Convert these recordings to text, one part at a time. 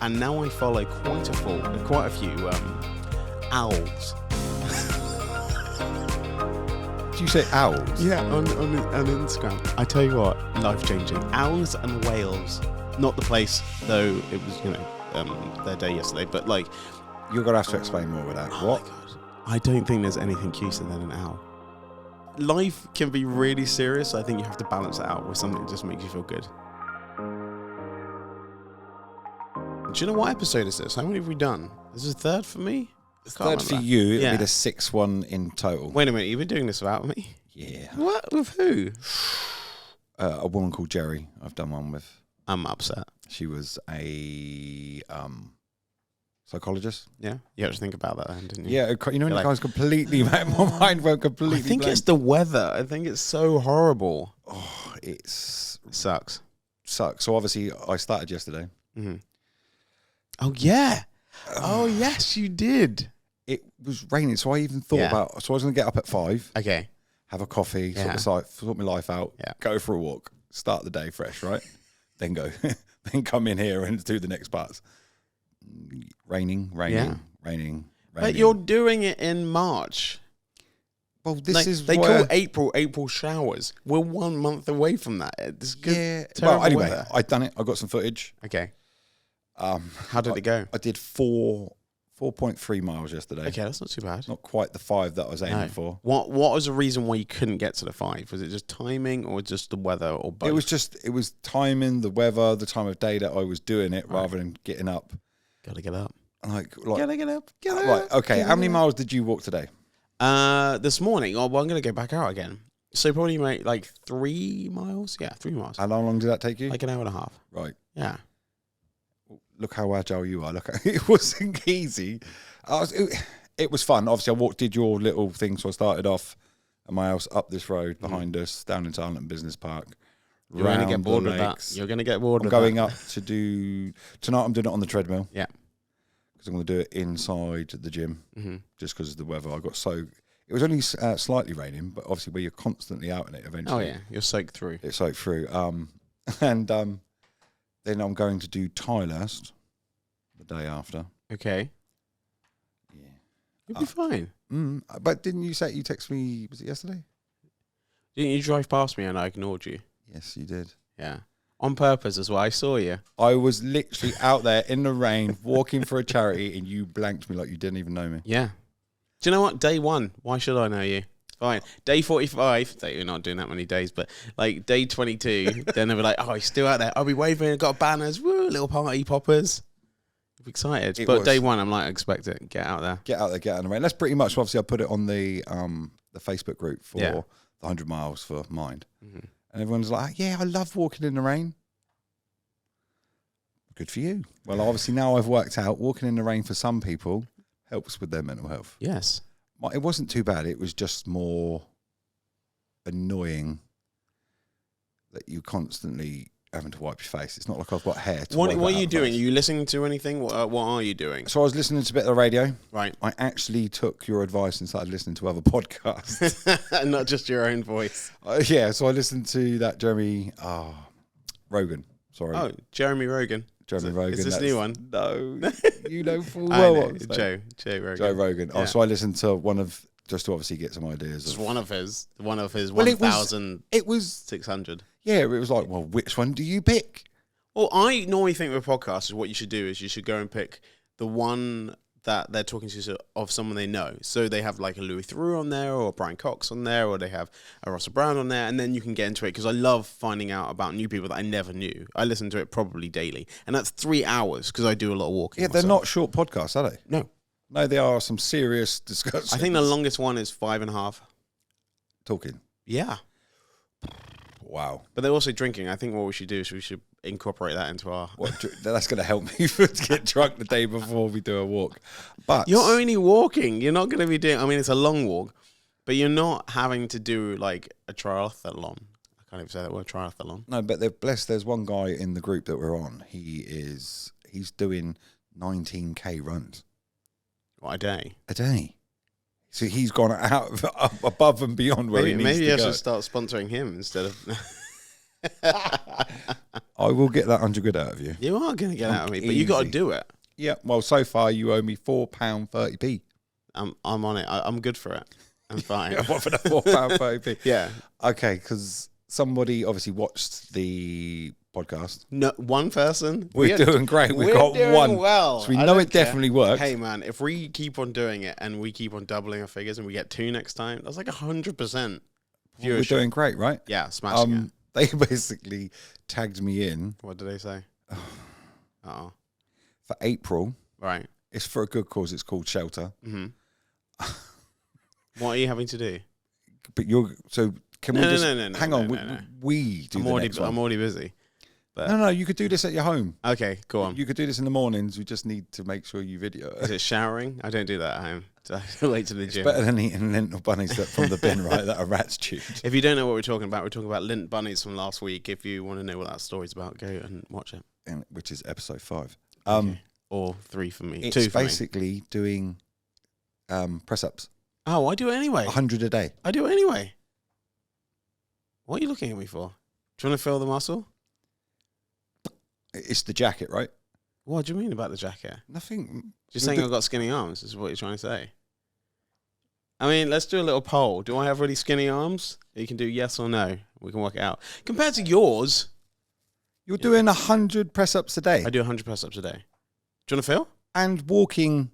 and now I follow quite a few owls. Did you say owls? Yeah, on Instagram. I tell you what, life-changing. Owls and whales. Not the place, though it was, their day yesterday, but like... You're going to have to explain more with that. Oh what? My God. I don't think there's anything cuter than an owl. Life can be really serious. I think you have to balance it out with something that just makes you feel good. Do you know what episode is this? How many have we done? This is the third for me? Third for you. It'll be the sixth one in total. Wait a minute. You've been doing this without me? Yeah. What? With who? A woman called Jerry. I've done one with. I'm upset. She was a psychologist. Yeah, you had to think about that then, didn't you? Yeah, the guy's completely... My mind went completely I think blank. it's the weather. I think it's so horrible. Oh, it sucks. So obviously, I started yesterday. Mm-hmm. Oh, yeah. Oh, yes, you did. It was raining, so I even thought about... So I was going to get up at 5. Okay. Have a coffee, sort my life out, go for a walk, start the day fresh, right? Then go. Then come in here and do the next parts. Raining. But you're doing it in March. Well, this is they call April showers. We're 1 month away from that. It's good. Yeah. Well, anyway, weather. I've done it. I got some footage. Okay. How did it go? I did 4.3 miles yesterday. Okay, that's not too bad. Not quite the 5 that I was aiming for. What was the reason why you couldn't get to the 5? Was it just timing or just the weather or both? It was timing, the weather, the time of day that I was doing it rather than getting up. Gotta get up. Gotta get up. Get up. Right, okay. How many miles did you walk today? This morning. Oh, well, I'm gonna go back out again. So probably like 3 miles. Yeah, 3 miles. How long did that take you? Like an hour and a half. Right. Yeah. Look how agile you are. Look, it wasn't easy. It was fun. Obviously, did your little thing. So I started off at my house, up this road behind us, down into Arlington Business Park. You're going to get bored with that. You're going to get bored with that. I'm going up to do... Tonight I'm doing it on the treadmill. Yeah. Because I'm going to do it inside the gym. Mm-hmm. Just because of the weather. I got so... It was only slightly raining, but obviously where you're constantly out in it eventually. Oh, yeah. You're soaked through. It's soaked through. Then I'm going to do Tylehurst the day after. Okay. Yeah. You'll be fine. But didn't you say... You texted me... Was it yesterday? Didn't you drive past me and I ignored you? Yes, you did. Yeah. On purpose as well. I saw you. I was literally out there in the rain, walking for a charity, and you blanked me like you didn't even know me. Yeah. Do you know what? Day 1. Why should I know you? Fine. Day 45. You're not doing that many days, but like day 22, then they'll be like, oh, he's still out there. I'll be waving. Got banners. Woo, little party poppers. I'm excited. Day 1, I'm like, expect it. Get out there. Get out there. Get out in the rain. That's pretty much, obviously, I put it on the Facebook group for the 100 miles for Mind. Mm-hmm. And everyone's like, yeah, I love walking in the rain. Good for you. Well, obviously now I've worked out walking in the rain for some people helps with their mental health. Yes. It wasn't too bad. It was just more annoying that you constantly having to wipe your face. It's not like I've got hair to What are you doing? Face. Are you listening to anything? What are you doing? So I was listening to a bit of the radio. Right. I actually took your advice and started listening to other podcasts. Not just your own voice. Yeah, so I listened to that Jeremy Rogan. Sorry. Oh, Jeremy Rogan. Jeremy Rogan. Is this a new one? No. You know full well what I'm saying. Joe Rogan. Joe Rogan. Yeah. Oh, so I listened to one of... Just to obviously get some ideas. Just one of his 1,600. It was 600. Yeah, it was like, well, which one do you pick? Well, I normally think with podcasts, what you should do is you should go and pick the one that they're talking to of someone they know. So they have like a Louis Theroux on there, or Brian Cox on there, or they have a Russell Brand on there, and then you can get into it, because I love finding out about new people that I never knew. I listen to it probably daily, and that's 3 hours because I do a lot of walking. Yeah, they're not short podcasts, are they? No, they are some serious discussions. I think the longest one is 5.5. Talking. Yeah. Wow. But they're also drinking. I think what we should do is we should incorporate that into our... That's going to help me to get drunk the day before we do a walk. But you're only walking. You're not going to be doing... I mean, it's a long walk, but you're not having to do like a triathlon. I can't even say that word, triathlon. No, but they're blessed. There's one guy in the group that we're on. He's doing 19K runs. What, a day? A day. So he's gone out above and beyond where he needs to go. Maybe I should start sponsoring him instead of... I will get that 100 quid out of you. You are going to get out of me, but you got to do it. Yeah. Well, so far you owe me £4.30p. I'm on it. I'm good for it. I'm fine. What for the £4.30p? Yeah. Okay, because somebody obviously watched the podcast. No, one person. We're doing great. We've we're got doing one. Well, So we know it definitely works. Hey man, if we keep on doing it and we keep on doubling our figures and we get 2 next time, that's like 100%. We're doing great, right? Yeah, smashing it. They basically tagged me in. What did they say? Oh, for April. Right. It's for a good cause. It's called Shelter. Mm-hmm. What are you having to do? But can we just hang on? No. We do. I'm already busy. But No, you could do this at your home. Okay, go on. You could do this in the mornings. We just need to make sure you video it. Is it showering? I don't do that at home. I wait to the gym. Better than eating lentil bunnies from the bin, right? That a rat's chewed. If you don't know what we're talking about lint bunnies from last week. If you want to know what that story's about, go and watch it. Which is episode 5. Okay. Or 3 for me. It's 2 for basically me. doing press ups. Oh, I do it anyway. 100 a day. I do it anyway. What are you looking at me for? Do you want to feel the muscle? It's the jacket, right? What do you mean about the jacket? Nothing. You're saying I've got skinny arms, is what you're trying to say. I mean, let's do a little poll. Do I have really skinny arms? You can do yes or no. We can work it out. Compared to yours. You're doing 100 press ups a day. I do 100 press ups a day. Do you want to feel? And walking.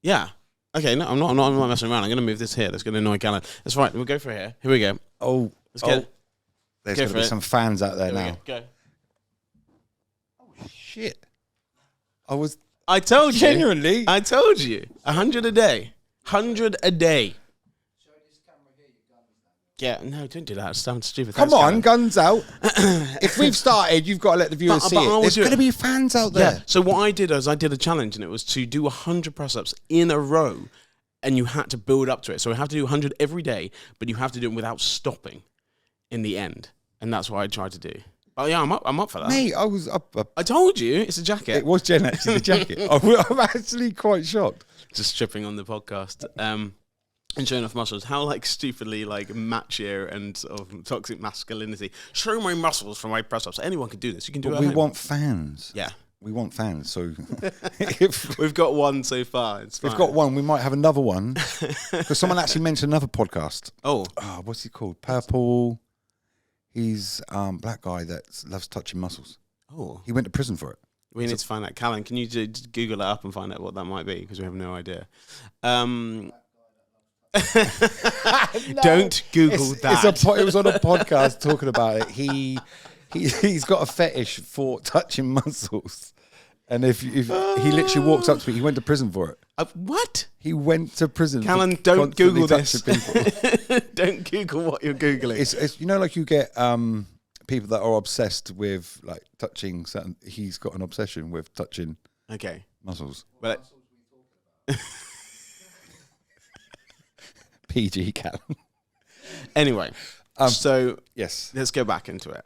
Yeah. Okay, no, I'm not messing around. I'm going to move this here. That's going to annoy Gallen. That's right. We'll go for here. Here we go. Oh. Let's get it. There's going to be some fans out there now. Go. Oh, shit. I told you. Genuinely. I told you. 100 a day. 100 a day. Yeah, no, don't do that. It sounds stupid. Come on, guns out. If we've started, you've got to let the viewers see it. There's going to be fans out there. Yeah. So what I did is I did a challenge, and it was to do 100 press-ups in a row, and you had to build up to it. So you have to do 100 every day, but you have to do it without stopping in the end. And that's what I tried to do. Oh, yeah, I'm up for that. Mate, I was up. I told you, it's a jacket. It was Jen, actually, the jacket. I'm actually quite shocked. Just stripping on the podcast. And showing off muscles. How stupidly macho and sort of toxic masculinity. Show my muscles for my press ups. Anyone can do this. You can do it. We want fans. Yeah. We want fans. So if we've got one so far. We've got one. We might have another one. Because someone actually mentioned another podcast. Oh, what's he called? Purple. He's black guy that loves touching muscles. Oh. He went to prison for it. We need to find that. Callan, can you just Google it up and find out what that might be? Because we have no idea. Don't Google that. It was on a podcast talking about it. He's got a fetish for touching muscles, and if he literally walks up to me, he went to prison for it. What? He went to prison. Callan, don't Google this. Don't Google what you're Googling. It's you get people that are obsessed with touching certain. He's got an obsession with touching. Okay. Muscles. But. PG Callum. Anyway, so yes, let's go back into it.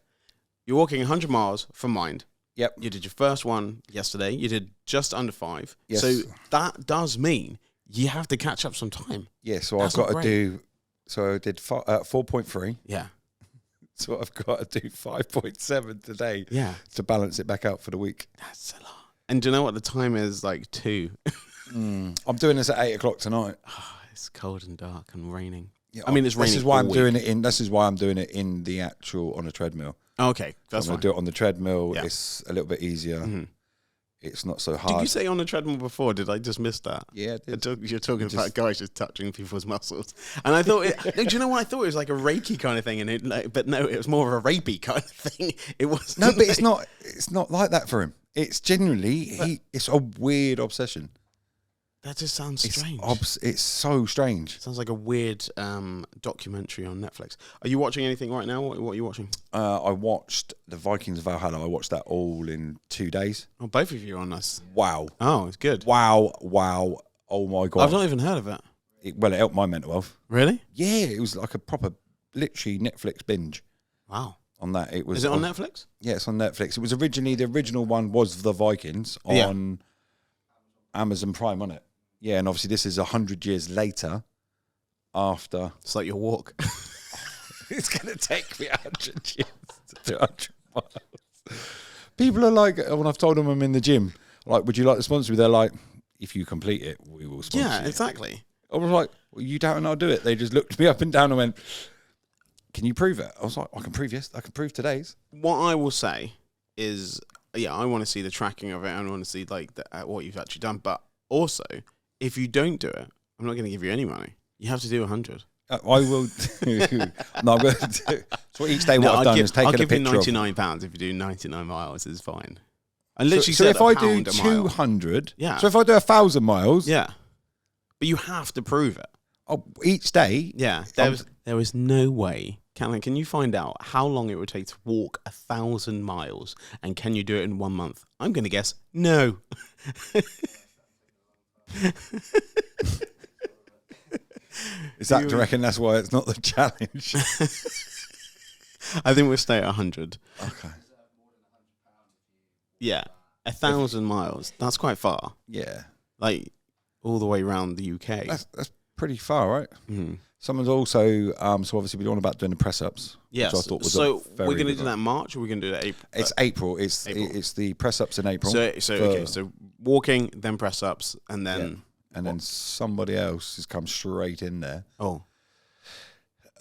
You're walking 100 miles from Mind. Yep. You did your first one yesterday. You did just under 5. Yes. So that does mean you have to catch up some time. Yeah, so I've got to do... So I did 4.3. Yeah. So I've got to do 5.7 today. Yeah. To balance it back out for the week. That's a lot. And do you know what the time is? 2. I'm doing this at 8 o'clock tonight. It's cold and dark and raining. Yeah, I mean, it's raining. This is why I'm doing it This is why I'm doing it in the actual on a treadmill. Okay, that's I'm fine. gonna do it on the treadmill. Yeah. It's a little bit easier. Mm-hmm. It's not so hard. Did you say on a treadmill before? Did I just miss that? Yeah, I did. You're talking about guys just touching people's muscles, and I thought, do you know what I thought? It was like a Reiki kind of thing, and but no, it was more of a rapey kind of thing. It was no, but it's not. It's not like that for him. It's genuinely it's a weird obsession. That just sounds strange. It's so strange. Sounds like a weird documentary on Netflix. Are you watching anything right now? What are you watching? I watched The Vikings of Valhalla. I watched that all in 2 days. Oh, both of you are on this. Wow. Oh, it's good. Wow. Oh, my God. I've not even heard of it. It helped my mental health. Really? Yeah, it was like a proper, literally Netflix binge. Wow. On that. Is it on Netflix? Yeah, it's on Netflix. It was originally, the original one was The Vikings on Amazon Prime, wasn't it? Yeah, and obviously this is 100 years later after. It's like your walk. It's going to take me 100 years. 200 miles. People are like, when I've told them I'm in the gym, like, would you like to sponsor me? They're like, if you complete it, we will sponsor you. Yeah, exactly. I was like, well, you doubt and I'll do it. They just looked me up and down and went, can you prove it? I was like, I can prove today's. What I will say is, yeah, I want to see the tracking of it. I want to see like what you've actually done. But also, if you don't do it, I'm not going to give you any money. You have to do 100. I will. No, I'm going to do. So each day, what I've done is taken a picture. I'll give you £99 if you do 99 miles. Is fine. I literally so said if I do 200, yeah. So if I do 1,000 miles, yeah, but you have to prove it. Each day, yeah. There is no way. Callan, can you find out how long it would take to walk 1,000 miles, and can you do it in 1 month? I'm going to guess no. Is that, do you reckon that's why it's not the challenge? I think we'll stay at 100. Okay. Yeah, 1,000 miles. That's quite far. Yeah, like all the way around the UK. That's pretty far, right? Mm-hmm. Someone's also so obviously we're on about doing the press ups. Yes. Which I thought was so we're going to do that in March, or we're going to do that April? It's April. It's the press ups in April. So walking, then press ups, and then then somebody else has come straight in there. Oh.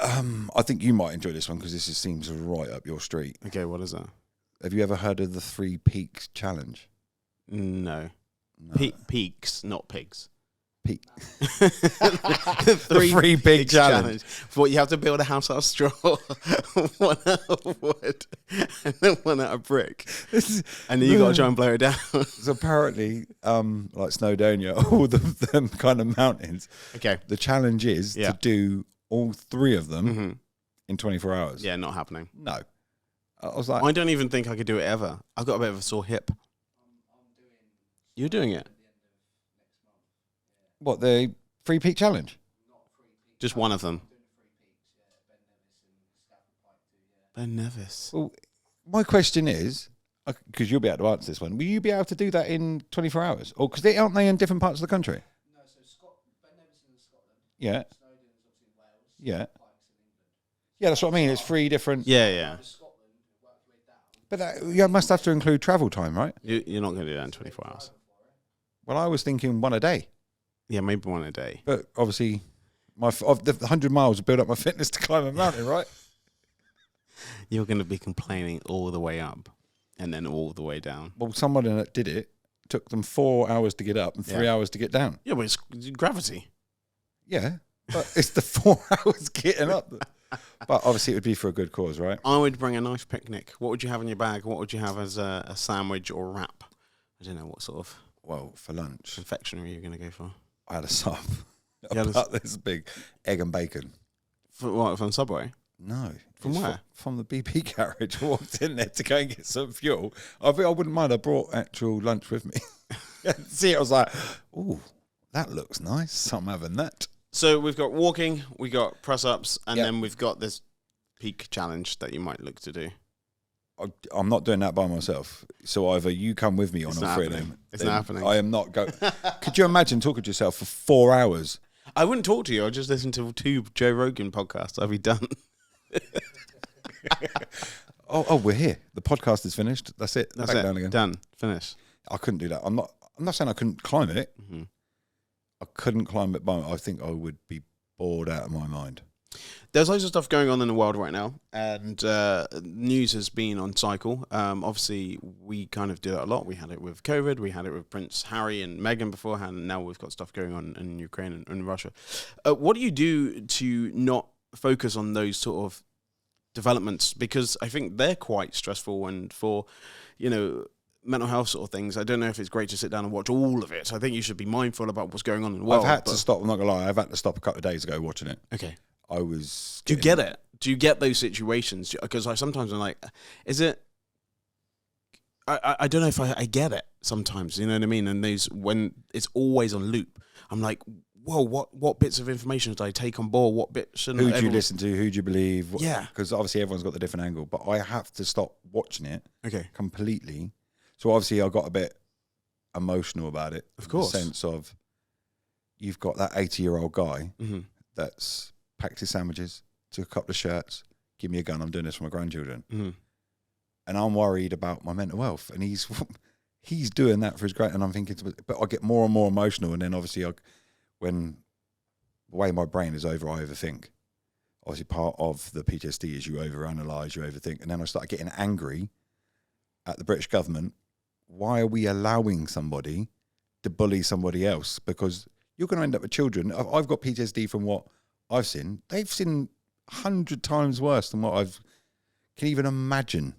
I think you might enjoy this one because this seems right up your street. Okay, what is that? Have you ever heard of the 3 Peaks Challenge? No. Peaks, not pigs. Peak. The 3 Pig Challenge. But you have to build a house out of straw, one out of wood, and then one out of brick. And then you got to try and blow it down. So apparently, like Snowdonia, all them kind of mountains. Okay. The challenge is to do all 3 of them in 24 hours. Yeah, not happening. No. I was like, I don't even think I could do it ever. I've got a bit of a sore hip. You're doing it? What, the 3 Peak Challenge? Just one of them. Ben Nevis. Well, my question is, because you'll be able to answer this one, will you be able to do that in 24 hours? Or because aren't they in different parts of the country? No, so Ben Nevis is in Scotland. Yeah. Snowdon is obviously in Wales. Yeah. Pikes in England. Yeah, that's what I mean. It's 3 different. Yeah. But you must have to include travel time, right? You're not going to do that in 24 hours. Well, I was thinking 1 a day. Yeah, maybe 1 a day. But obviously, the 100 miles would build up my fitness to climb a mountain, right? You're going to be complaining all the way up and then all the way down. Well, someone that did it took them 4 hours to get up and 3 hours to get down. Yeah, but it's gravity. Yeah, but it's the 4 hours getting up. But obviously, it would be for a good cause, right? I would bring a nice picnic. What would you have in your bag? What would you have as a sandwich or a wrap? I don't know what sort of. Well, for lunch, confectionery you're going to go for. I had a sub about this big egg and bacon. From Subway? No. From where? From the BP garage. I walked in there to go and get some fuel. I wouldn't mind. I brought actual lunch with me. See it, I was like, ooh, that looks nice. So I'm having that. So we've got walking, we got press-ups, and then we've got this peak challenge that you might look to do. I'm not doing that by myself. So either you come with me on all 3 of them. It's not happening. I am not going. Could you imagine talking to yourself for 4 hours? I wouldn't talk to you. I'd just listen to 2 Joe Rogan podcasts. I'd be done. We're here. The podcast is finished. That's it. That's it. Down again. Done. Finished. I couldn't do that. I'm not saying I couldn't climb it. Mm-hmm. I couldn't climb it by. I think I would be bored out of my mind. There's loads of stuff going on in the world right now, and news has been on cycle. Obviously, we kind of do that a lot. We had it with COVID, we had it with Prince Harry and Meghan beforehand, and now we've got stuff going on in Ukraine and Russia. What do you do to not focus on those sort of developments? Because I think they're quite stressful, and for, mental health sort of things, I don't know if it's great to sit down and watch all of it. I think you should be mindful about what's going on in the world. I've had to stop, I'm not going to lie, I've had to stop a couple of days ago watching it. Okay. I was... Do you get it? Do you get those situations? Because sometimes I'm like, is it... I don't know if I get it sometimes, you know what I mean? And when it's always on loop, I'm like, whoa, what bits of information did I take on board? What bits shouldn't Who do you listen to? Who do you believe? Yeah. Because obviously everyone's got the different angle, but I have to stop watching it completely. So obviously I got a bit emotional about it. Of course. In the sense of, you've got that 80-year-old guy that's packed his sandwiches, took a couple of shirts, give me a gun, I'm doing this for my grandchildren. Mm-hmm. and I'm worried about my mental health, and he's doing that for his great, and I'm thinking, but I get more and more emotional, and then obviously when the way my brain is I overthink. Obviously, part of the PTSD is you overanalyze, you overthink, and then I start getting angry at the British government. Why are we allowing somebody to bully somebody else? Because you're going to end up with children. I've got PTSD from what I've seen. They've seen 100 times worse than what I can even imagine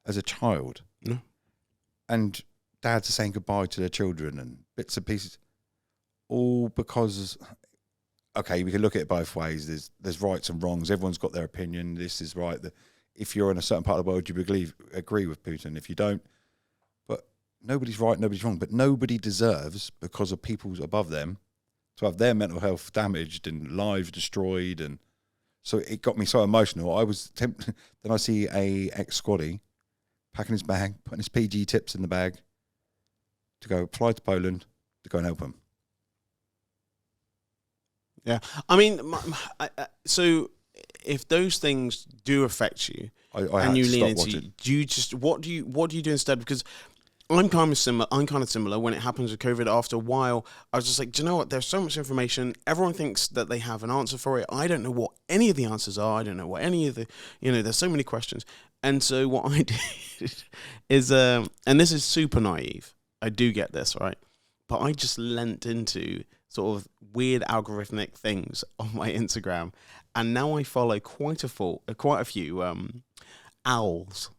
as a child. No. And dads are saying goodbye to their children and bits and pieces, all because, okay, we can look at it both ways. There's rights and wrongs. Everyone's got their opinion. This is right. If you're in a certain part of the world, you agree with Putin. If you don't, but nobody's right, nobody's wrong. But nobody deserves, because of people's above them, to have their mental health damaged and lives destroyed. And so it got me so emotional. I was tempted. Then I see a ex-squaddy packing his bag, putting his PG tips in the bag to go fly to Poland to go and help him. Yeah, I mean, so if those things do affect you, and you lean into, do you just what do you do instead? Because I'm kind of similar. When it happens with COVID, after a while, I was just like, do you know what? There's so much information. Everyone thinks that they have an answer for it. I don't know what any of the answers are. I don't know what any of the, there's so many questions. And so what I did is, and this is super naive. I do get this, right? But I just lent into sort of weird algorithmic things on my Instagram, and now I follow quite a few owls.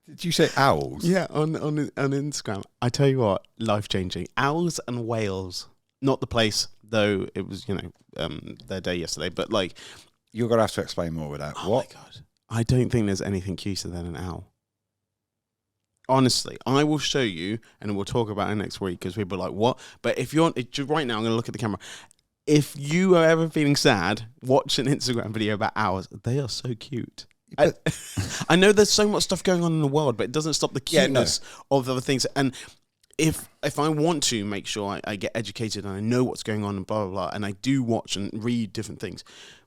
Did you say owls? Yeah, on Instagram. I tell you what, life changing. Owls and whales. Not the place, though. It was their day yesterday. But like, you're gonna have to explain more with that. Oh what? My God, I don't think there's anything cuter than an owl. Honestly, I will show you, and we'll talk about it next week, because people are like, what? But if you're, right now, I'm going to look at the camera. If you are ever feeling sad, watch an Instagram video about owls. They are so cute. I know there's so much stuff going on in the world, but it doesn't stop the cuteness of other things. And if I want to make sure I get educated and I know what's going on and blah, blah, blah, and I do watch and read different things,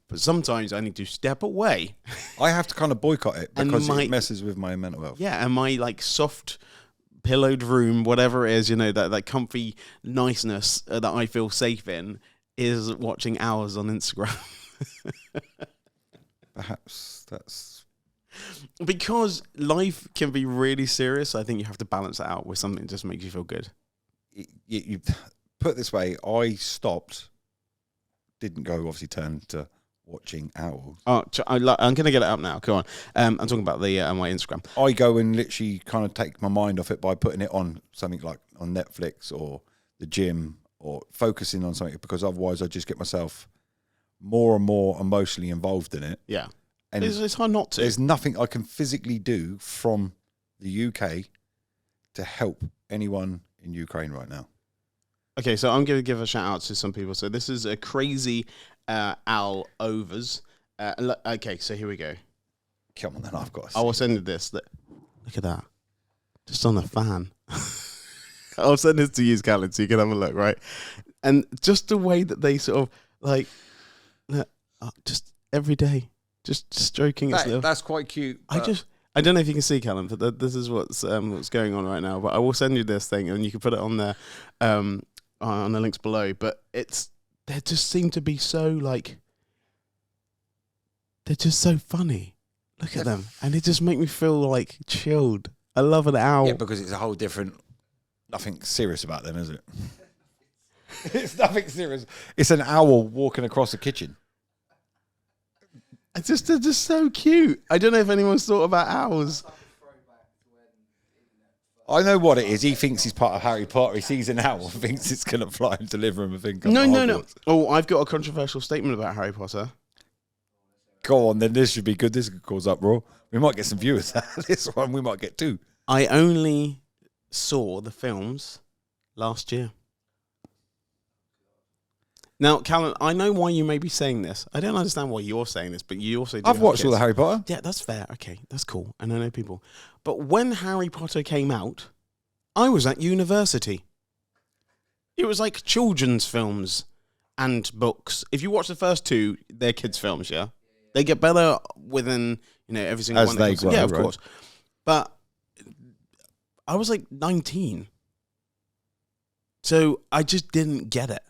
but sometimes I need to step away. I have to kind of boycott it because it messes with my mental health. Yeah, and my like soft pillowed room, whatever it is, that comfy niceness that I feel safe in is watching owls on Instagram. Perhaps that's... Because life can be really serious, I think you have to balance it out with something that just makes you feel good. You put it this way, I stopped, didn't go obviously turn to watching owls. Oh, I'm going to get it up now. Come on. I'm talking about the my Instagram. I go and literally kind of take my mind off it by putting it on something like on Netflix or the gym, or focusing on something, because otherwise I just get myself more and more emotionally involved in it. Yeah. And it's hard not to. There's nothing I can physically do from the UK to help anyone in Ukraine right now. Okay, so I'm going to give a shout out to some people. So this is a crazy owl overs. Okay, so here we go. Come on, then I've got. I will send you this. Look at that, just on a fan. I'll send this to you, Callan, so you can have a look, right? And just the way that they sort of like, just every day, just stroking its little. That's quite cute. I don't know if you can see, Callan, but this is what's going on right now. But I will send you this thing, and you can put it on there, on the links below. But they just seem to be so like, they're just so funny. Look at them, and it just make me feel like chilled. I love an owl. Yeah, because it's a whole different. Nothing serious about them, is it? It's nothing serious. It's an owl walking across the kitchen. They're just so cute. I don't know if anyone's thought about owls. I know what it is. He thinks he's part of Harry Potter. He sees an owl and thinks it's going to fly and deliver him a thing. No. Oh, I've got a controversial statement about Harry Potter. Go on, then this should be good. This could cause uproar. We might get some viewers out of this one. We might get 2. I only saw the films last year. Now, Callan, I know why you may be saying this. I don't understand why you're saying this, but you also do. I've watched all the Harry Potter. Yeah, that's fair. Okay, that's cool. And I know people. But when Harry Potter came out, I was at university. It was like children's films and books. If you watch the first 2, they're kids' films, yeah? They get better within, You know, every single As one. they that comes, grow, yeah, of right? course. But I was like 19. So I just didn't get it.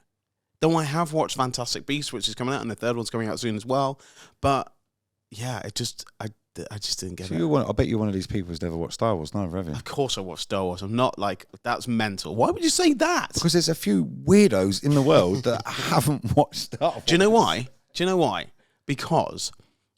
Though I have watched Fantastic Beasts, which is coming out, and the third one's coming out soon as well. But yeah, I just didn't get So it. I bet you're one of these people who's never watched Star Wars, neither have you? Of course I watched Star Wars. I'm not like, that's mental. Why would you say that? Because there's a few weirdos in the world that haven't watched Star Wars. Do you know why? Because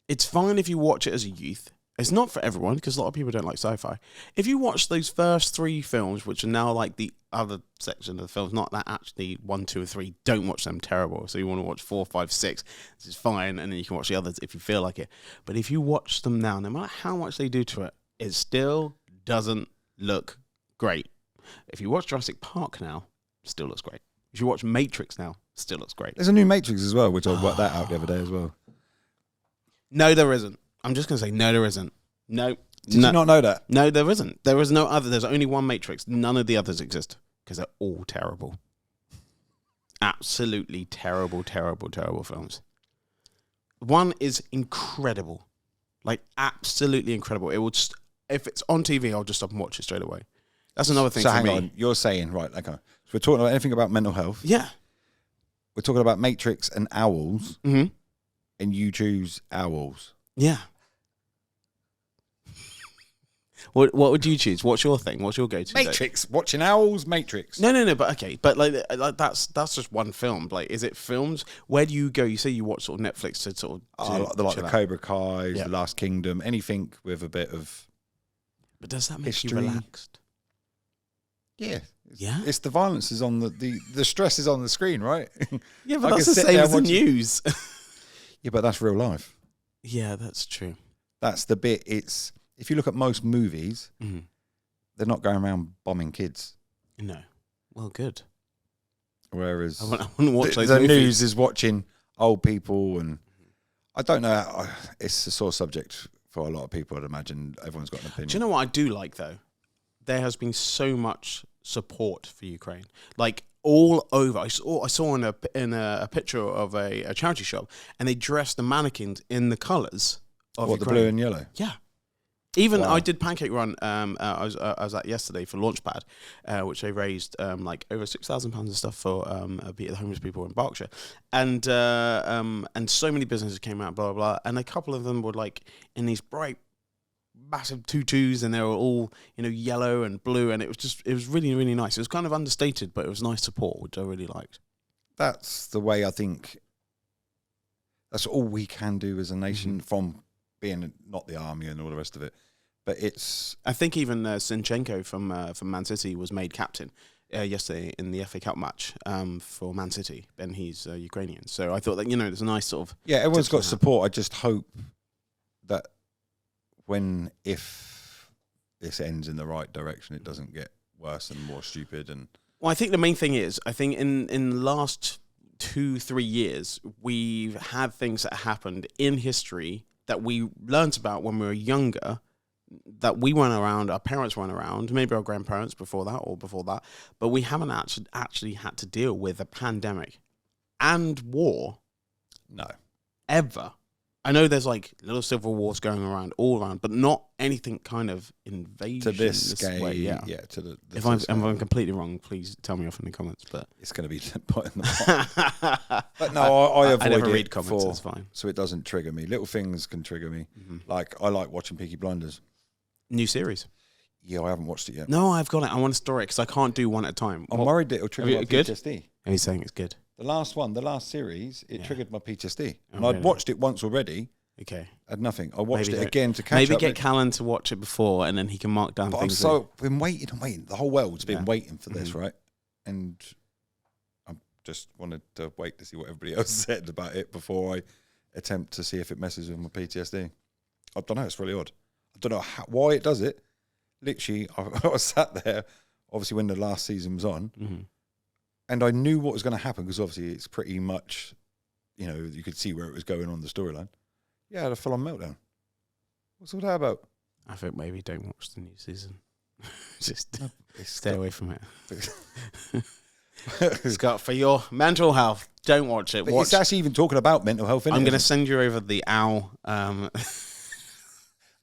it's fine if you watch it as a youth. It's not for everyone, because a lot of people don't like sci-fi. If you watch those first 3 films, which are now like the other section of the films, not that actually 1, 2, or 3, don't watch them, terrible. So you want to watch 4, 5, 6, this is fine, and then you can watch the others if you feel like it. But if you watch them now, no matter how much they do to it, it still doesn't look great. If you watch Jurassic Park now, it still looks great. If you watch Matrix now, it still looks great. There's a new Matrix as well, which I worked that out the other day as well. No, there isn't. I'm just going to say, no, there isn't. No. Did you not know that? No, there isn't. There is no other. There's only one Matrix. None of the others exist because they're all terrible. Absolutely terrible, terrible, terrible films. One is incredible. Like, absolutely incredible. It will just, if it's on TV, I'll just stop and watch it straight away. That's another thing So for hang me. on, you're saying, right, okay. So we're talking about anything about mental health. Yeah. We're talking about Matrix and owls, Mm-hmm. and you choose owls. Yeah. What would you choose? What's your thing? What's your go-to? Matrix. Watching owls, Matrix. No, but okay, but like that's just one film. Like, is it films? Where do you go? You say you watch sort of Netflix to sort of Like chill the out. Cobra Kai's, Yeah. The Last Kingdom, anything with a bit of But does that make history. you relaxed? Yeah. Yeah? It's the violence is on the stress is on the screen, right? Yeah, I but that's can the sit same there as the watching- news. Yeah, but that's real life. Yeah, that's true. That's the bit. It's if you look at most movies, Mm-hmm. they're not going around bombing kids. No. Well, good. Whereas I want to watch those the movies. news is watching old people, and I don't know. It's a sore subject for a lot of people. I'd imagine everyone's got an opinion. Do you know what I do like, though? There has been so much support for Ukraine. Like, all over. I saw in a picture of a charity shop, and they dressed the mannequins in the colours of What, the Ukraine. blue and yellow? Yeah. Even Wow. I did Pancake Run. I was at yesterday for Launchpad, which they raised like over £6,000 of stuff for the homeless people in Berkshire, and so many businesses came out, blah blah blah, and a couple of them were like in these bright, massive tutus, and they were all yellow and blue, and it was really really nice. It was kind of understated, but it was nice support, which I really liked. That's the way I think. That's all we can do as a nation from being not the army and all the rest of it. But it's I think even Zinchenko from Man City was made captain yesterday in the FA Cup match for Man City, and he's Ukrainian. So I thought that there's a nice sort of everyone's got different- support. I just hope that if this ends in the right direction, it doesn't get worse and more stupid. And Well, I think the main thing is, I think in the last 2-3 years, we've had things that happened in history that we learnt about when we were younger, that we weren't around, our parents weren't around, maybe our grandparents before that, but we haven't actually had to deal with a pandemic and war no, ever. I know there's like little civil wars going around all around, but not anything kind of invasion to this scale, way. yeah. To the If to I'm, the if I'm scale. completely wrong, please tell me off in the comments. But It's going to be put in the pot. But no, I avoid I never it read comments. for- It's fine. so it doesn't trigger me. Little things can trigger me. Mhm. Like I like watching Peaky Blinders. New series. Yeah, I haven't watched it yet. No, I've got it. I want to store it because I can't do one at a time. I'm What- worried that it'll trigger you- my good? PTSD. Are you saying it's good? The last series, it Yeah. triggered my PTSD. Oh, And I'd really? watched it once already, Okay. had nothing. I watched Maybe it get- again to catch Maybe up. get Callan to watch it before, and then he can mark down But I've things. that- been waiting and waiting. The whole world's been Yeah. waiting for this, Mhm. right? And I just wanted to wait to see what everybody else said about it before I attempt to see if it messes with my PTSD. I don't know. It's really odd. I don't know why it does it. Literally, I was sat there, obviously, when the last season was on, Mhm. and I knew what was going to happen because obviously it's pretty much, you could see where it was going on the storyline. Yeah, I had a full-on meltdown. What's all that about? I think maybe don't watch the new season. Just It's stay away from it. Scott, for your mental health, don't watch it. But Watch. it's actually even talking about mental health. I'm Isn't going to it? send you over the owl.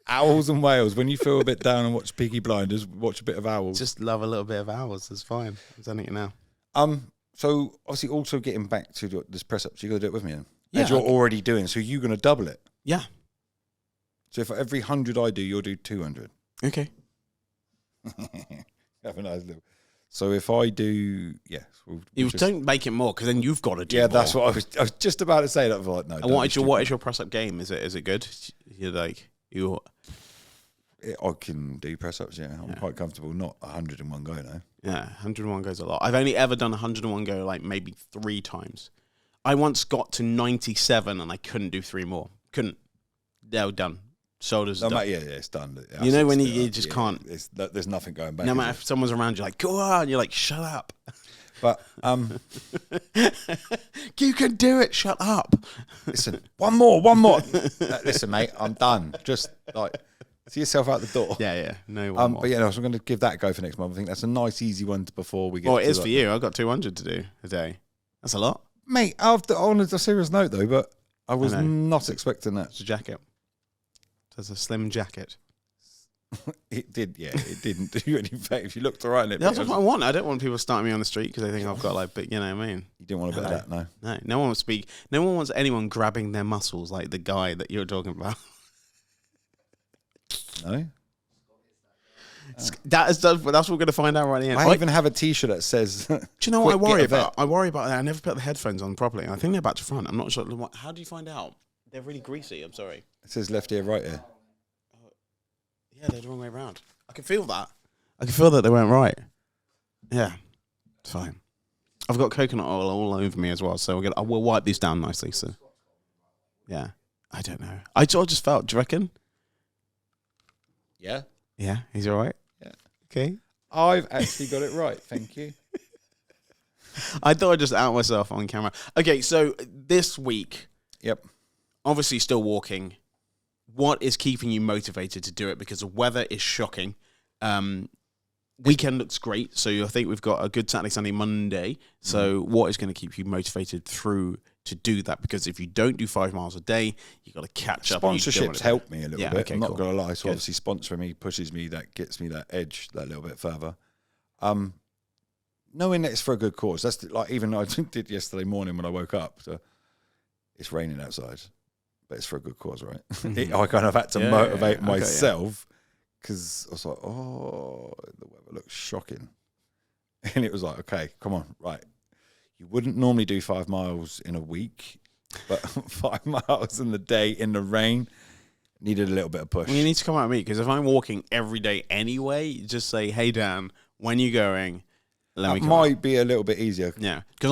Owls and whales. When you feel a bit down and watch Peaky Blinders, watch a bit of owls. Just love a little bit of owls. It's fine. I'm telling you now. So obviously, also getting back to this press ups, you got to do it with me then. Yeah, As you're already doing, so you're going to double it. Yeah. So for every 100 I do, you'll do 200. Okay. Have a nice little. So if I do, yes, You don't make it more because then you've got to do. Yeah, more. that's what I was just about to say. That I was like, no. And what is your press up game? Is it good? You're like you. I can do press ups. Yeah, I'm quite comfortable. Not 100 in one go, no. Yeah, 101 goes a lot. I've only ever done 101 go like maybe 3 times. I once got to 97 and I couldn't do 3 more. Couldn't. They were done. Shoulders done. Yeah, it's done. You know when you just can't. There's nothing going back. No matter if someone's around you, like go on, you're like shut up. But you can do it. Shut up. Listen, one more. Listen, mate, I'm done. Just like see yourself out the door. Yeah. No one more. But yeah, no, so I'm going to give that a go for next month. I think that's a nice, easy one before we get. Well, it is for you. I've got 200 to do a day. That's a lot. Mate, on a serious note though, but I was not expecting that. It's a jacket. It's a slim jacket. It did, yeah. It didn't do any effect. If you looked all right in it. That's what I want. I don't want people starting me on the street because they think I've got like big, you know what I mean? You didn't want a bit of that, no. No one wants to be. No one wants anyone grabbing their muscles like the guy that you're talking about. No. That's what we're going to find out right here. I even have a T-shirt that says. Do you know what I worry about? I worry about that. I never put the headphones on properly. I think they're back to front. I'm not sure. How do you find out? They're really greasy. I'm sorry. It says left ear, right ear. Yeah, they're the wrong way around. I can feel that. I can feel that they weren't right. Yeah, it's fine. I've got coconut oil all over me as well, so I will wipe these down nicely. So, yeah, I don't know. I just felt. Do you reckon? Yeah. Yeah, he's all right. Yeah. Okay. I've actually got it right. Thank you. I thought I'd just out myself on camera. Okay, so this week. Yep. Obviously, still walking. What is keeping you motivated to do it? Because the weather is shocking. Weekend looks great. So I think we've got a good Saturday, Sunday, Monday. So what is going to keep you motivated through to do that? Because if you don't do 5 miles a day, you've got to catch up. Sponsorships help me a little bit. Okay, I'm not cool. going to lie. So obviously sponsoring me pushes me, that gets me that edge that little bit further. Knowing that it's for a good cause. That's like even I did yesterday morning when I woke up. So it's raining outside. But it's for a good cause, right? I kind of had to motivate myself because I was like, oh, the weather looks shocking. And it was like, okay, come on, right. You wouldn't normally do 5 miles in a week, but 5 miles in the day in the rain needed a little bit of push. Well, you need to come out with me because if I'm walking every day anyway, just say, hey, Dan, when are you going? Let me come might be a little bit easier. Yeah, because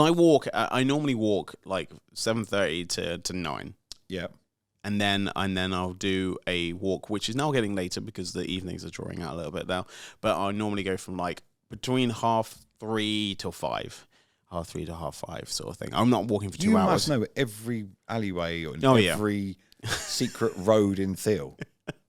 I normally walk like 7:30 to 9. Yeah. And then I'll do a walk, which is now getting later because the evenings are drawing out a little bit now. But I normally go from like between 3:30 till 5, 3:30 to 5:30 sort of thing. I'm not walking for 2 hours. You must know every alleyway or every secret road in Thiel.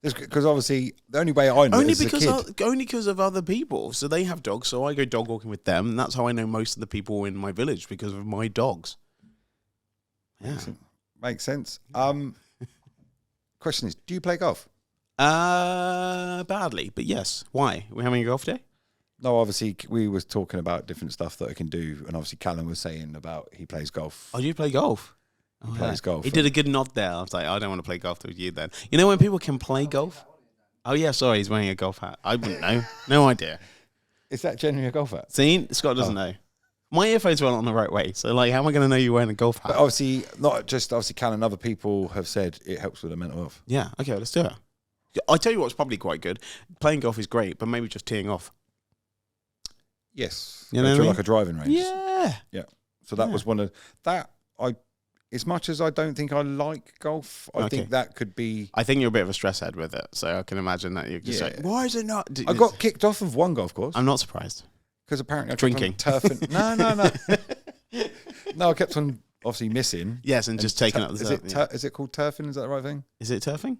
Because obviously the only way I know only is because as a kid. only because of other people. So they have dogs, so I go dog walking with them, and that's how I know most of the people in my village because of my dogs. Yeah, makes sense. Question is, do you play golf? Badly, but yes. Why? We're having a golf day? No, obviously we was talking about different stuff that I can do, and obviously Callum was saying about he plays golf. Oh, you play golf? He plays golf. He did a good nod there. I was like, I don't want to play golf with you then. You know when people can play golf? Oh yeah, sorry, he's wearing a golf hat. I wouldn't know. No idea. Is that genuinely a golf hat? See, Scott doesn't know. My earphones weren't on the right way, so like, how am I going to know you're wearing a golf hat? But obviously, not just obviously Callum. Other people have said it helps with the mental health. Yeah. Okay, let's do it. I tell you what's probably quite good. Playing golf is great, but maybe just teeing off. Yes, you know what I mean? Like a driving range. Yeah. Yeah. So that was one of that. As much as I don't think I like golf, I think that could be. I think you're a bit of a stress head with it, so I can imagine that you're just like, why is it not? I got kicked off of one golf course. I'm not surprised. Because apparently I drinking. kept on turfing. No, I kept on obviously missing. Yes, and just taking up the turf. Is it called turfing? Is that the right thing? Is it turfing?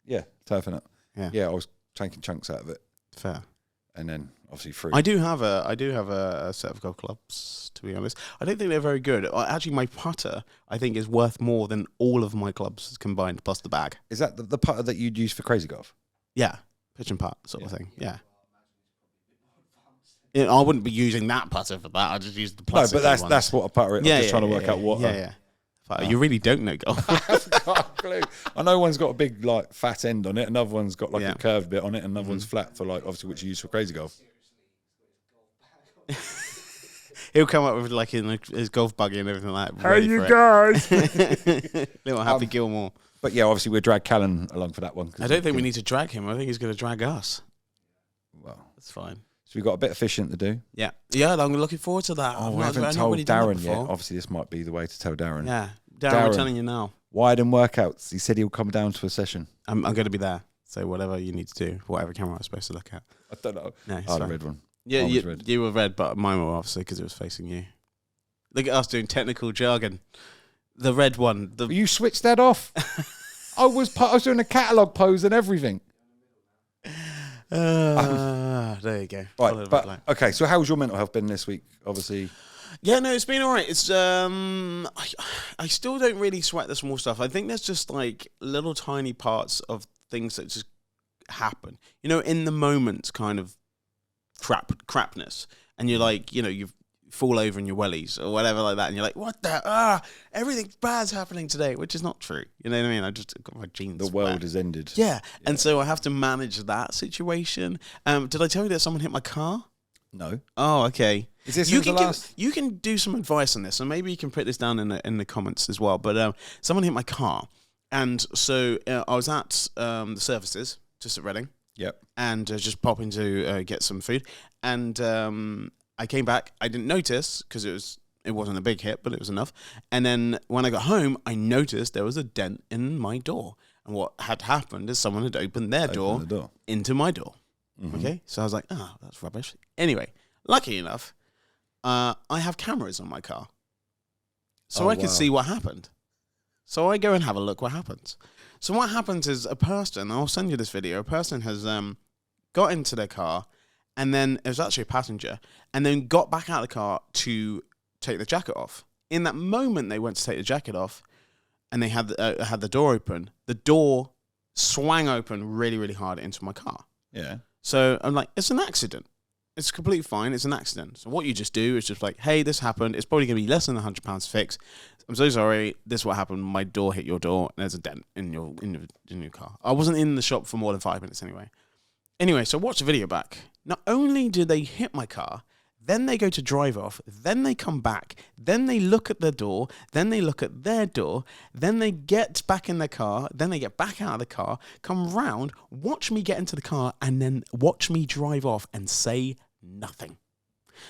Yeah, turfing it. Yeah. Yeah, I was taking chunks out of it. Fair. and then obviously fruit. I do have a set of golf clubs, to be honest. I don't think they're very good. Actually, my putter, I think, is worth more than all of my clubs combined, plus the bag. Is that the putter that you'd use for crazy golf? Yeah, pitch and putt sort of thing. Yeah. I wouldn't be using that putter for that. I just use the No, plastic but that's what a putter is. I'm just trying to work out what. Yeah. You really don't know golf. I haven't got a clue. I know one's got a big like fat end on it. Another one's got like a curved bit on it. Another one's flat for like obviously which you use for crazy golf. He'll come up with like his golf buggy and everything like that. Hey, you guys! Little Happy Gilmore. But yeah, obviously we'll drag Callan along for that one. I don't think we need to drag him. I think he's going to drag us. Well, that's fine. So we've got a bit of fishing to do. Yeah, I'm looking forward to that. Oh, we haven't told Darren yet. Obviously, this might be the way to tell Darren. Yeah, Darren, we're telling you now. Wired and workouts. He said he'll come down to a session. I'm going to be there. So whatever you need to do, whatever camera I'm supposed to look at. I don't know. No, the red one. Yeah, you were red, but mine were obviously because it was facing you. Look at us doing technical jargon. The red one. You switched that off. I was doing a catalogue pose and everything. There you go. Right, but okay. So how's your mental health been this week? Obviously. Yeah, no, it's been all right. It's I still don't really sweat the small stuff. I think there's just like little tiny parts of things that just happen. You know, in the moment, kind of crapness, and you're like, you know, you fall over in your wellies or whatever like that, and you're like, what the everything bad's happening today, which is not true. You know what I mean? I just got my jeans. The world has ended. Yeah, and so I have to manage that situation. Did I tell you that someone hit my car? No. Oh, okay. Is this the last? You can do some advice on this, and maybe you can put this down in the comments as well. But someone hit my car, and so I was at the services just at Reading. Yep. And just popping to get some food, and I came back. I didn't notice because it wasn't a big hit, but it was enough. And then when I got home, I noticed there was a dent in my door, and what had happened is someone had opened their door into my door. Mm-hmm. Okay, so I was like, that's rubbish. Anyway, lucky enough, I have cameras on my car, so I could see what happened. So I go and have a look what happens. So what happens is a person, I'll send you this video, a person has got into their car, and then it was actually a passenger, and then got back out of the car to take the jacket off. In that moment they went to take the jacket off, and they had the door open. The door swang open really, really hard into my car. Yeah. So I'm like, it's an accident. It's completely fine. It's an accident. So what you just do is just like, hey, this happened. It's probably going to be less than £100 to fix. I'm so sorry. This is what happened. My door hit your door, and there's a dent in your car. I wasn't in the shop for more than 5 minutes anyway. Anyway, so watch the video back. Not only did they hit my car, then they go to drive off, then they come back, then they look at the door, then they look at their door, then they get back in their car, then they get back out of the car, come round, watch me get into the car, and then watch me drive off and say nothing.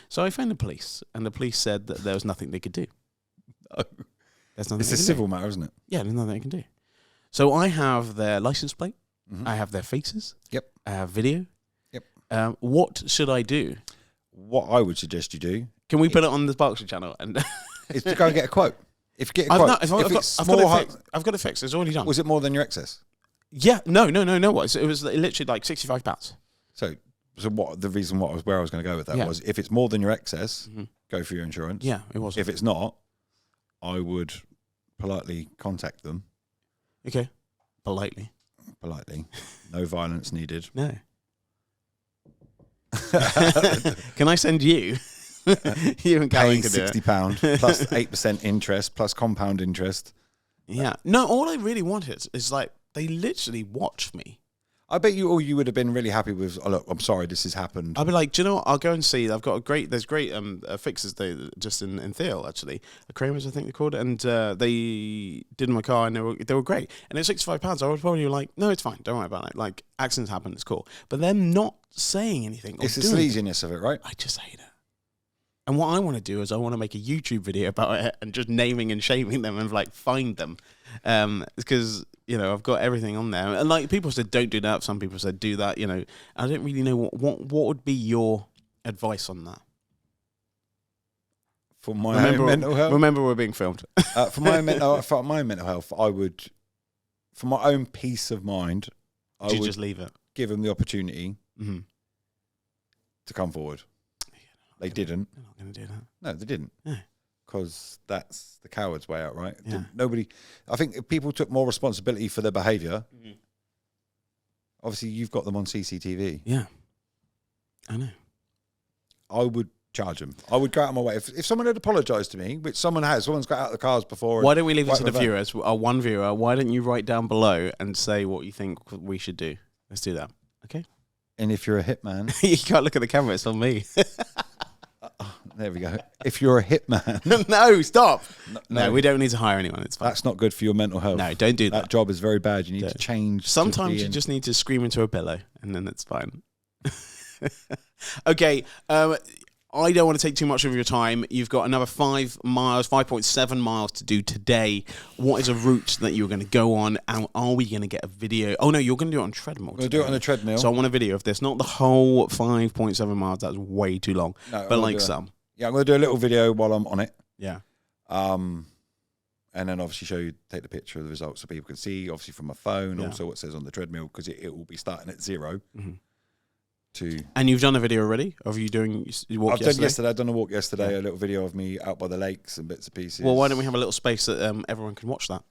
So I phoned the police, and the police said that there was nothing they could do. Oh. There's nothing. It's a civil matter, isn't it? Yeah, there's nothing they can do. So I have their license plate. Mm-hmm. I have their faces. Yep. I have video. Yep. What should I do? What I would suggest you do. Can we put it on the Berkshire channel? And is to go and get a quote. If you get a quote, I've got it fixed. It's already done. Was it more than your excess? Yeah. No. It was literally like £65. So what the reason where I was going to go with that was if it's more than your excess, go for your insurance. Yeah, it was. If it's not, I would politely contact them. Okay. Politely. No violence needed. No. Can I send you? You and Gavin can do it. £60 plus 8% interest plus compound interest. Yeah. No, all I really wanted is like they literally watch me. I bet you all you would have been really happy with. Oh, look, I'm sorry, this has happened. I'd be like, do you know what? I'll go and see. I've got there's great fixes just in Thiel actually, Kramers I think they're called, and they did my car and they were great. And it's £65. I would probably be like, no, it's fine, don't worry about it. Like accidents happen, it's cool. But them not saying anything. It's the sleaziness of it, right? I just hate it. And what I want to do is I want to make a YouTube video about it and just naming and shaming them and like find them, because you know I've got everything on there. And like people said, don't do that. Some people said do that. You know, I don't really know what would be your advice on that. For my own mental health. Remember, we're being filmed. For my mental health, I would, for my own peace of mind, I would just leave it. Give them the opportunity. Mm-hmm. to come forward. They didn't. They're not going to do that. No, they didn't. No. Because that's the coward's way out, right? Yeah. Nobody. I think if people took more responsibility for their behaviour, obviously you've got them on CCTV. Yeah. I know. I would charge them. I would go out of my way. If someone had apologised to me, which someone has, someone's got out of the cars before. Why don't we leave it to the revenge. viewers? Our one viewer, why don't you write down below and say what you think we should do? Let's do that. Okay? And if you're a hitman, You can't look at the camera. It's on me. there we go. If you're a hitman, No, stop. no, No, we don't need to hire anyone. It's fine. that's not good for your mental health. No, don't do That that. job is very bad. You need to change. to Sometimes you being- just need to scream into a pillow, and then it's fine. Okay, I don't want to take too much of your time. You've got another 5.7 miles to do today. What is a route that you're going to go on? And are we going to get a video? Oh, no, you're going to do it on treadmill. We're going to do it on the treadmill. So I want a video of this. Not the whole 5.7 miles. That's way too long. No, But I'm like gonna do some. Yeah, I'm going to do a little video while I'm on it. Yeah. And then obviously take the picture of the results so people can see, obviously from my phone, Yeah. also what it says on the treadmill, because it will be starting at 0 to... And you've done a video already? Of you doing you walk I've done yesterday? yesterday. I've done a walk yesterday, Yeah. a little video of me out by the lakes and bits and pieces. Well, why don't we have a little space that everyone can watch that?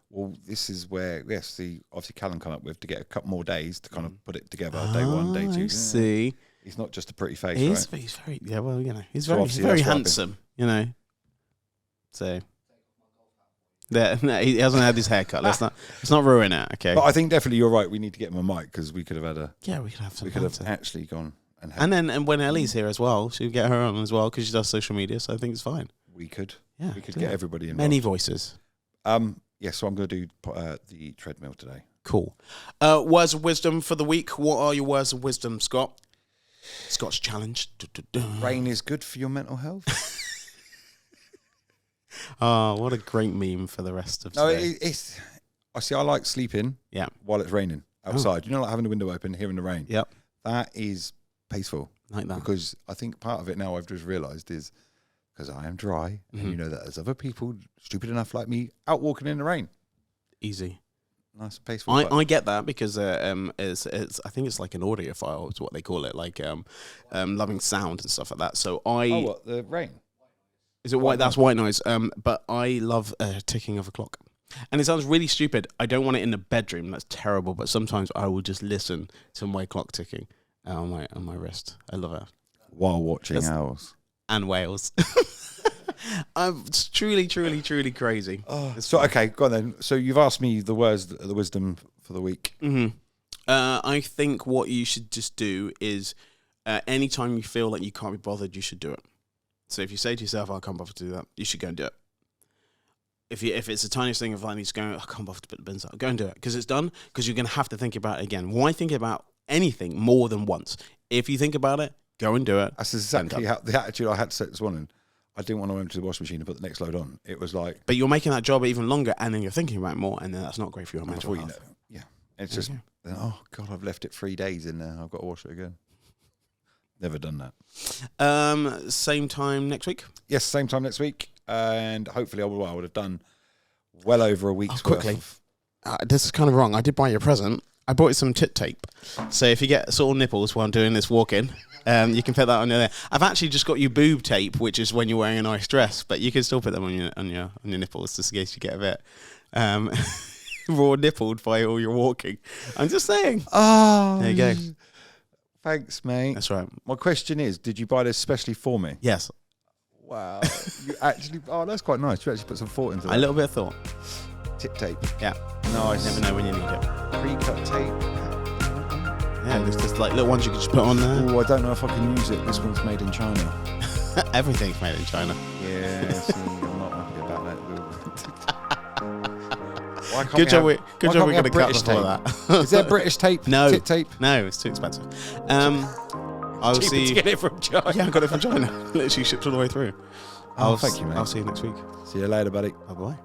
Well, this is where, obviously Callum come up with to get a couple more days to kind of put it together. Day 1, day 2. I Yeah. see. He's not just a pretty face, He's right? very, yeah, well, you know, he's So very, obviously very that's what I've handsome, you know. So, yeah, no, he hasn't had his haircut. Let's not ruin it, okay? But I think definitely you're right. We need to get him a mic because we could have had Yeah, we could have some. we could have banter. actually gone and had, And then, and when Ellie's here as well, she'll get her on as well because she does social media. So I think it's fine. we could Yeah, get yeah. everybody involved. Many voices. Yeah, so I'm going to do the treadmill today. Cool. Words of wisdom for the week. What are your words of wisdom, Scott? Scott's challenge. Rain is good for your mental health. Oh, what a great meme for the rest of No, today. it's. I see. I like sleeping. Yeah. While it's raining outside, you know, like having the window open, hearing the rain. Yep. That is peaceful Like that. because I think part of it now I've just realised is because I am dry, and you know that there's other people stupid enough like me out walking in the rain. Easy. Nice peaceful. I get that because it's I think it's like an audiophile is what they call it, like loving sound and stuff like that. So what the rain? is it white? That's white noise. But I love ticking of a clock, and it sounds really stupid. I don't want it in the bedroom. That's terrible. But sometimes I will just listen to my clock ticking on my wrist. I love it. While watching owls. And whales. It's truly, truly, truly crazy. So okay, go on then. So you've asked me the wisdom for the week. I think what you should just do is anytime you feel like you can't be bothered, you should do it. So if you say to yourself, I can't bother to do that, you should go and do it. If it's the tiniest thing of like just going, I can't bother to put the bins out, go and do it because it's done. Because you're going to have to think about it again. Why think about anything more than once? If you think about it, go and do it. That's exactly how the attitude I had to set this morning. I didn't want to empty the washing machine and put the next load on. It was like, But you're making that job even longer, and then you're thinking about it more, and then that's not great for your mental before you health. know, yeah, it's just, oh God, I've left it 3 days in there. I've got to wash it again. Never done that. Same time next week. Yes, same time next week, and hopefully I would have done well over a week's quickly. worth This is kind of wrong. I did buy you a present. I bought you some tit tape. So if you get sore nipples while I'm doing this walk-in, you can put that on your there. I've actually just got you boob tape, which is when you're wearing a nice dress, but you can still put them on your nipples just in case you get a bit raw nippled by all your walking. I'm just saying. Oh, There you go. Thanks, mate. That's right. My question is, did you buy this especially for me? Yes. Wow. You actually, that's quite nice. You actually put some thought into that. A little bit of thought. Tip tape. Yeah. Nice. Never know when you need it. Pre-cut tape. Yeah, there's just like little ones you can just put on there. Oh, I don't know if I can use it. This one's made in China. Everything's made in China. Yeah, see, I'm not happy about that. Why can't Good job. we Good why job. can't We're we going to have cut British before tape? that. Is there British tape? No. Tit tape? No, it's too expensive. I'll Cheaper see. to get it from China. Yeah, I got it from China. Literally shipped all the way through. Oh, thank you, mate. I'll see you next week. See you later, buddy. Bye bye.